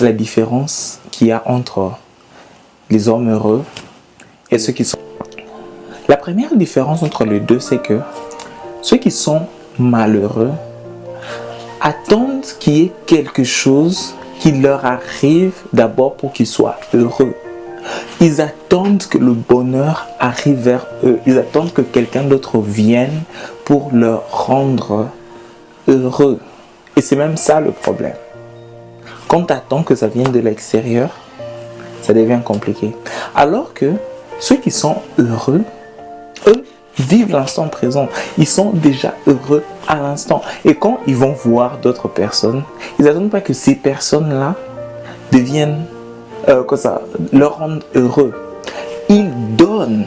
la différence qu'il y a entre les hommes heureux et ceux qui sont... La première différence entre les deux, c'est que ceux qui sont malheureux attendent qu'il y ait quelque chose qui leur arrive d'abord pour qu'ils soient heureux. Ils attendent que le bonheur arrive vers eux. Ils attendent que quelqu'un d'autre vienne pour leur rendre heureux. Et c'est même ça le problème. Quand tu attends que ça vienne de l'extérieur, ça devient compliqué. Alors que ceux qui sont heureux, eux, vivent l'instant présent. Ils sont déjà heureux à l'instant. Et quand ils vont voir d'autres personnes, ils n'attendent pas que ces personnes-là deviennent, leur rendent heureux. Ils donnent.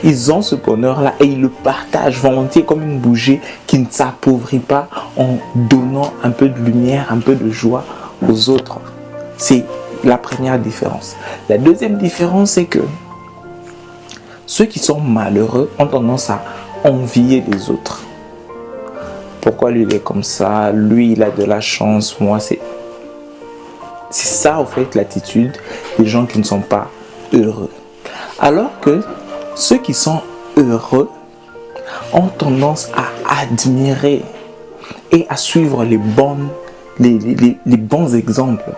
Ils ont ce bonheur-là et ils le partagent volontiers comme une bougie qui ne s'appauvrit pas en donnant un peu de lumière, un peu de joie aux autres. C'est la première différence. La deuxième différence, c'est que ceux qui sont malheureux ont tendance à envier les autres. Pourquoi lui il est comme ça? Lui il a de la chance, moi c'est... C'est ça en fait l'attitude des gens qui ne sont pas heureux. Alors que ceux qui sont heureux ont tendance à admirer et à suivre les bons exemples.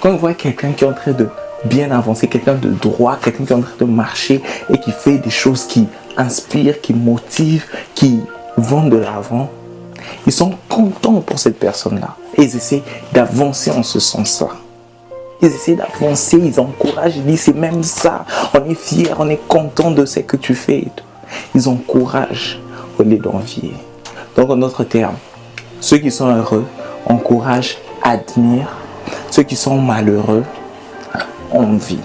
Quand on voit quelqu'un qui est en train de bien avancer, quelqu'un de droit, quelqu'un qui est en train de marcher et qui fait des choses qui inspirent, qui motivent, qui vont de l'avant, ils sont contents pour cette personne-là. Et ils essaient d'avancer en ce sens-là. Ils essaient d'avancer, ils encouragent, ils disent c'est même ça. On est fiers, on est content de ce que tu fais. Et tout. Ils encouragent au lieu d'envier. Donc en d'autres termes, ceux qui sont heureux encouragent, admirent. Ceux qui sont malheureux envient.